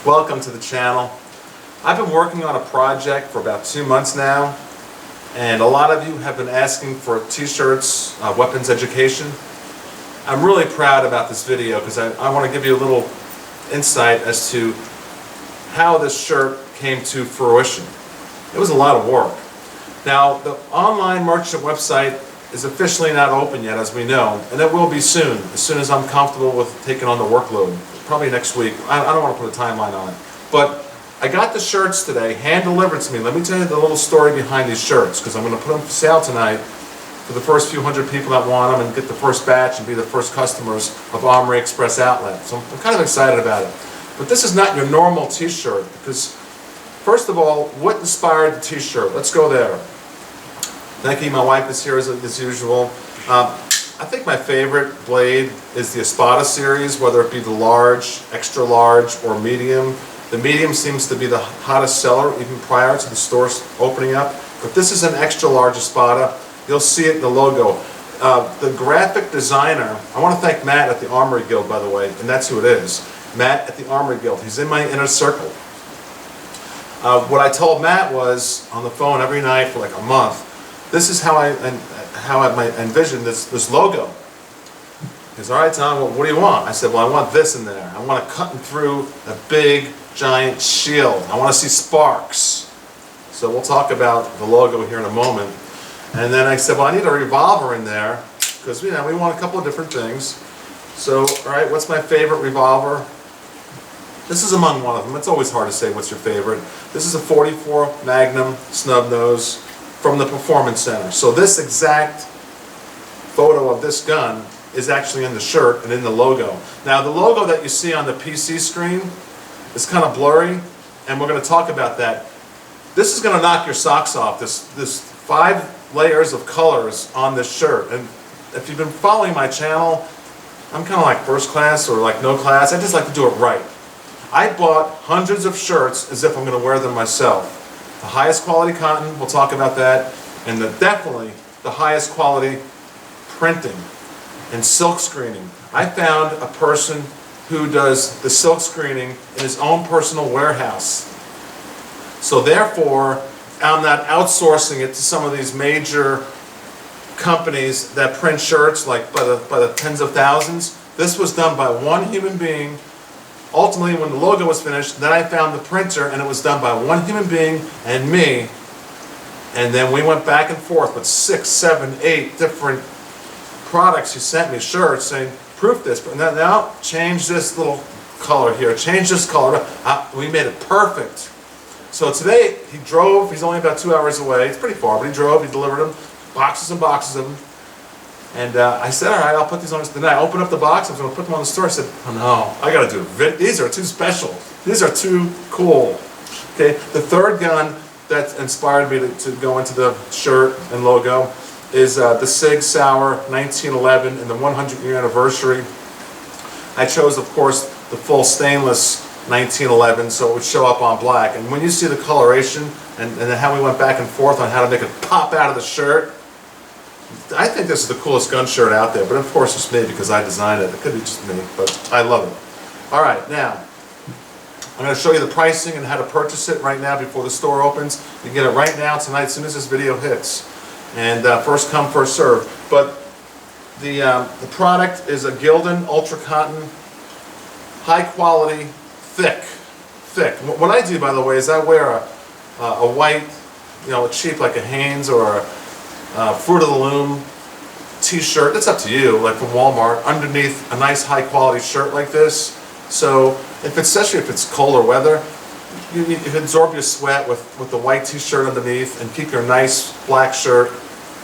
Welcome to the channel. I've been working on a project for about 2 months now, and a lot of you have been asking for t-shirts, weapons education. I'm really proud about this video because I want to give you a little insight as to how this shirt came to fruition. It was a lot of work. Now, the online merchant website is officially not open yet, as we know, and it will be soon as I'm comfortable with taking on the workload. Probably next week. I don't want to put a timeline on it. But I got the shirts today, hand-delivered to me. Let me tell you the little story behind these shirts, because I'm going to put them for sale tonight for the first few hundred people that want them and get the first batch and be the first customers of Armory Express Outlet. So I'm kind of excited about it. But this is not your normal t-shirt, because first of all, what inspired the t-shirt? Let's go there. Thank you. My wife is here as usual. I think my favorite blade is the Espada series, whether it be the large, extra large, or medium. The medium seems to be the hottest seller even prior to the stores opening up. But this is an extra large Espada. You'll see it in the logo. The graphic designer, I want to thank Matt at the Armory Guild, by the way, and that's who it is. Matt at the Armory Guild. He's in my inner circle. What I told Matt was, on the phone every night for like a month, this is how I envisioned this logo. He goes, all right, Tom, what do you want? I said, well, I want this in there. I want to cut through a big, giant shield. I want to see sparks. So we'll talk about the logo here in a moment. And then I said, well, I need a revolver in there, because we want a couple of different things. So, all right, what's my favorite revolver? This is among one of them. It's always hard to say what's your favorite. This is a 44 Magnum snub nose from the Performance Center. So this exact photo of this gun is actually in the shirt and in the logo. Now the logo that you see on the PC screen is kind of blurry, and we're going to talk about that. This is going to knock your socks off, this 5 layers of colors on this shirt. And if you've been following my channel, I'm kind of like first class or like no class. I just like to do it right. I bought hundreds of shirts as if I'm going to wear them myself. The highest quality cotton, we'll talk about that, and definitely the highest quality printing and silk screening. I found a person who does the silk screening in his own personal warehouse. So therefore, I'm not outsourcing it to some of these major companies that print shirts like by the tens of thousands. This was done by one human being. Ultimately, when the logo was finished, then I found the printer, and it was done by one human being and me. And then we went back and forth with 6, 7, 8 different products he sent me, shirts, saying, proof this, but now change this little color here, change this color. We made it perfect. So today, he drove, he's only about 2 hours away, it's pretty far, but he drove, he delivered them, boxes and boxes of them. And I said, all right, I'll put these on. Then I opened up the box, I was going to put them on the store. I said, oh no, I got to do it. These are too special. These are too cool. Okay, the third gun that inspired me to go into the shirt and logo is the Sig Sauer 1911 and the 100-year anniversary. I chose, of course, the full stainless 1911, so it would show up on black. And when you see the coloration and how we went back and forth on how to make it pop out of the shirt, I think this is the coolest gun shirt out there, but of course it's me because I designed it. It could be just me, but I love it. All right, now, I'm going to show you the pricing and how to purchase it right now before the store opens. You can get it right now, tonight, as soon as this video hits. And first come, first serve. But the product is a Gildan Ultra Cotton, high quality, thick. What I do, by the way, is I wear a white, a cheap like a Hanes or a Fruit of the Loom t-shirt. It's up to you, like from Walmart, underneath a nice high quality shirt like this. So especially if it's colder weather, you can absorb your sweat with the white t-shirt underneath and keep your nice black shirt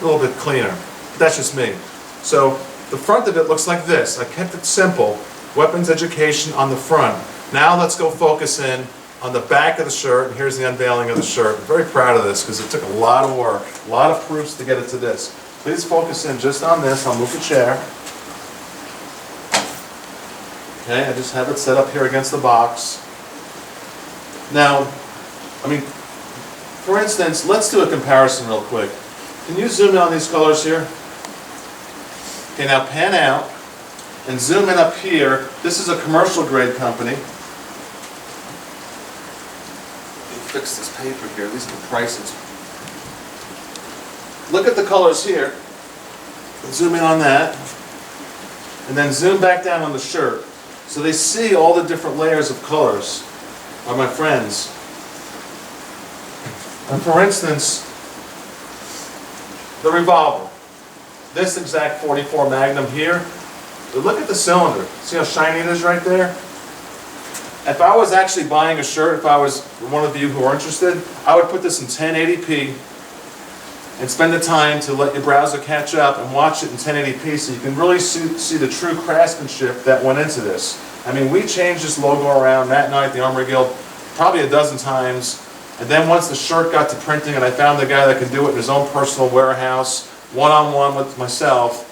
a little bit cleaner. That's just me. So the front of it looks like this. I kept it simple. Weapons education on the front. Now let's go focus in on the back of the shirt, and here's the unveiling of the shirt. I'm very proud of this because it took a lot of work, a lot of proofs to get it to this. Please focus in just on this. I'll move the chair. Okay, I just have it set up here against the box. Now, for instance, let's do a comparison real quick. Can you zoom in on these colors here? Okay, now pan out and zoom in up here. This is a commercial grade company. fix this paper here. These are the prices. Look at the colors here. Zoom in on that. And then zoom back down on the shirt. So they see all the different layers of colors are my friends. And for instance, the revolver. This exact 44 Magnum here. But look at the cylinder. See how shiny it is right there? If I was actually buying a shirt, if I was one of you who are interested, I would put this in 1080p and spend the time to let your browser catch up and watch it in 1080p so you can really see the true craftsmanship that went into this. I mean, we changed this logo around, Matt and I at the Armory Guild, probably a dozen times. And then once the shirt got to printing and I found the guy that could do it in his own personal warehouse, one-on-one with myself,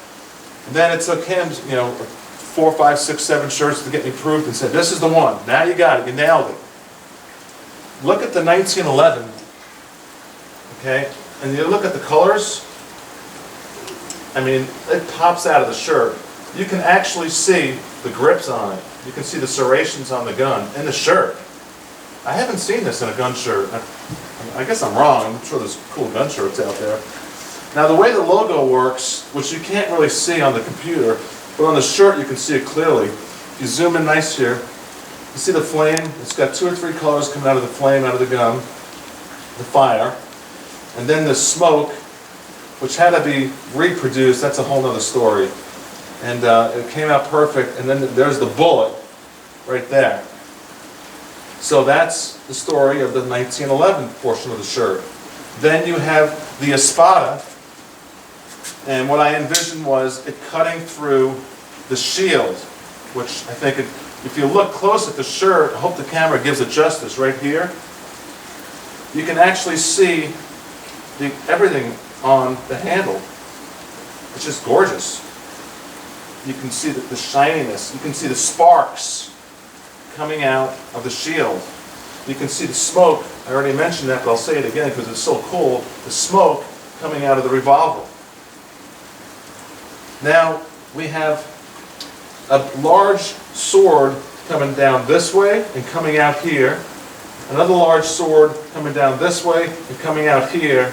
and then it took him, 4, 5, 6, 7 shirts to get me approved and said, this is the one. Now you got it. You nailed it. Look at the 1911. Okay? And you look at the colors. I mean, it pops out of the shirt. You can actually see the grips on it. You can see the serrations on the gun in the shirt. I haven't seen this in a gun shirt. I guess I'm wrong. I'm sure there's cool gun shirts out there. Now the way the logo works, which you can't really see on the computer, but on the shirt you can see it clearly. If you zoom in nice here, you see the flame. It's got 2 or 3 colors coming out of the flame, out of the gun, the fire. And then the smoke, which had to be reproduced, that's a whole other story. And it came out perfect, and then there's the bullet right there. So that's the story of the 1911 portion of the shirt. Then you have the Espada, and what I envisioned was it cutting through the shield, which I think, if you look close at the shirt, I hope the camera gives it justice right here, you can actually see everything on the handle. It's just gorgeous. You can see the shininess. You can see the sparks coming out of the shield. You can see the smoke. I already mentioned that, but I'll say it again because it's so cool. The smoke coming out of the revolver. Now we have a large sword coming down this way and coming out here. Another large sword coming down this way and coming out here.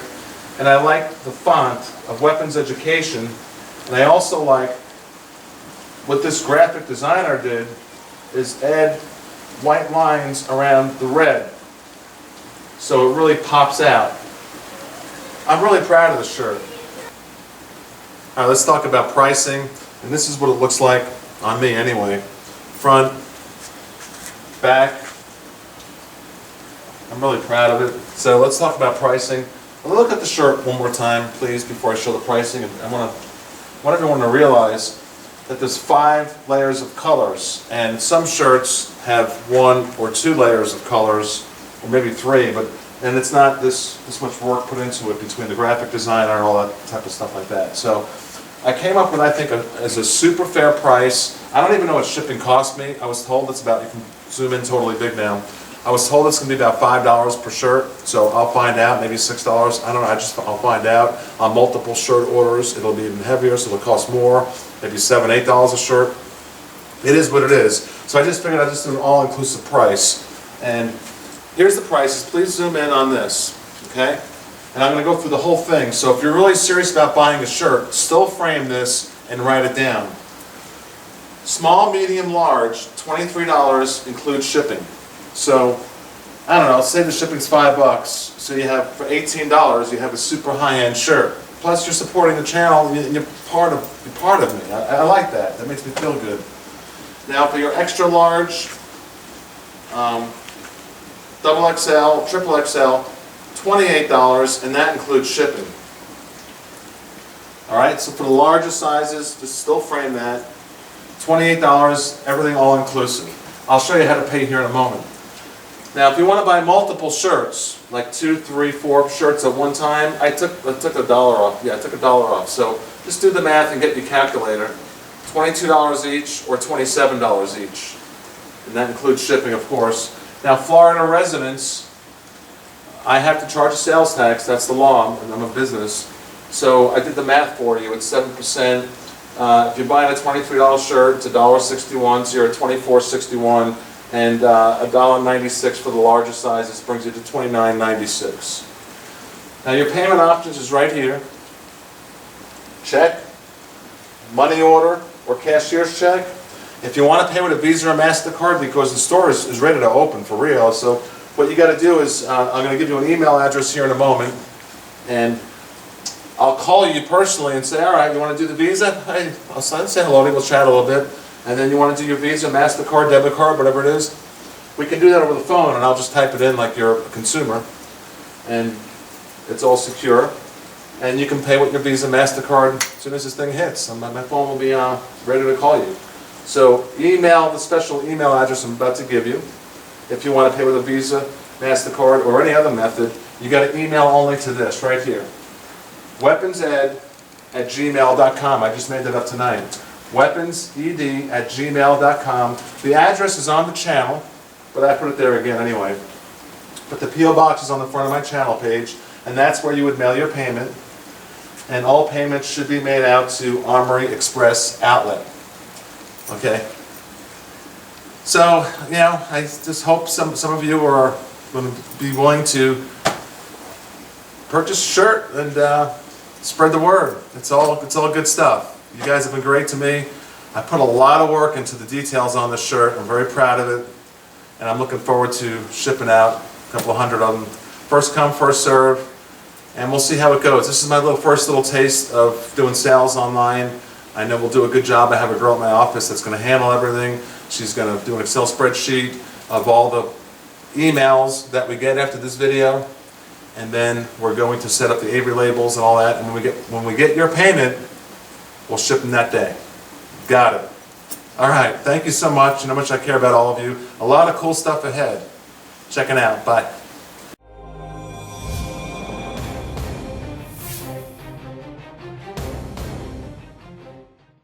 And I like the font of Weapons Education. And I also like what this graphic designer did is add white lines around the red. So it really pops out. I'm really proud of the shirt. All right, let's talk about pricing. And this is what it looks like on me anyway. Front, back. I'm really proud of it. So let's talk about pricing. Look at the shirt one more time, please, before I show the pricing. I want everyone to realize that there's 5 layers of colors, and some shirts have 1 or 2 layers of colors, or maybe 3, and it's not this much work put into it between the graphic designer and all that type of stuff like that. So I came up with, I think, as a super fair price. I don't even know what shipping cost me. I was told it's about, you can zoom in totally big now. I was told it's going to be about $5 per shirt, so I'll find out, maybe $6. I don't know, I'll find out. On multiple shirt orders, it'll be even heavier, so it'll cost more, maybe $7, $8 a shirt. It is what it is. So I just figured I'd just do an all-inclusive price. And here's the prices. Please zoom in on this, okay? And I'm going to go through the whole thing. So if you're really serious about buying a shirt, still frame this and write it down. Small, medium, large, $23 includes shipping. So, I don't know, say the shipping's $5. So you have, for $18, you have a super high-end shirt. Plus you're supporting the channel, and you're part of me. I like that. That makes me feel good. Now for your extra large, double XL, triple XL, $28, and that includes shipping. Alright, so for the larger sizes, just still frame that. $28, everything all inclusive. I'll show you how to pay here in a moment. Now, if you want to buy multiple shirts, like 2, 3, 4 shirts at one time, I took $1 off. Yeah, I took $1 off. So just do the math and get your calculator. $22 each or $27 each. And that includes shipping, of course. Now, Florida residents, I have to charge a sales tax. That's the law, and I'm a business. So I did the math for you. It's 7%. If you're buying a $23 shirt, it's $1.61, so you're at $24.61. and $1.96 for the larger size. This brings you to $29.96. Now your payment options is right here. Check, money order, or cashier's check. If you want to pay with a Visa or MasterCard, because the store is ready to open for real, so what you got to do is, I'm going to give you an email address here in a moment, and I'll call you personally and say, all right, you want to do the Visa? Hey, I'll say hello to you, we'll chat a little bit, and then you want to do your Visa, MasterCard, debit card, whatever it is, we can do that over the phone, and I'll just type it in like you're a consumer, and it's all secure. And you can pay with your Visa, MasterCard as soon as this thing hits. And my phone will be ready to call you. So email the special email address I'm about to give you. If you want to pay with a Visa, MasterCard, or any other method, you got to email only to this right here. weaponsed@gmail.com. I just made that up tonight. weaponsed@gmail.com. The address is on the channel, but I put it there again anyway. But the P.O. box is on the front of my channel page, and that's where you would mail your payment. And all payments should be made out to Armory Express Outlet. Okay? So, you know, I just hope some of you are going to be willing to purchase a shirt and spread the word. It's all good stuff. You guys have been great to me. I put a lot of work into the details on this shirt. I'm very proud of it. And I'm looking forward to shipping out a couple of hundred of them. First come, first serve. And we'll see how it goes. This is my first little taste of doing sales online. I know we'll do a good job. I have a girl in my office that's going to handle everything. She's going to do an Excel spreadsheet of all the emails that we get after this video. And then we're going to set up the Avery labels and all that. And when we get your payment, we'll ship them that day. Got it. All right. Thank you so much. You know how much I care about all of you. A lot of cool stuff ahead. Checking out. Bye.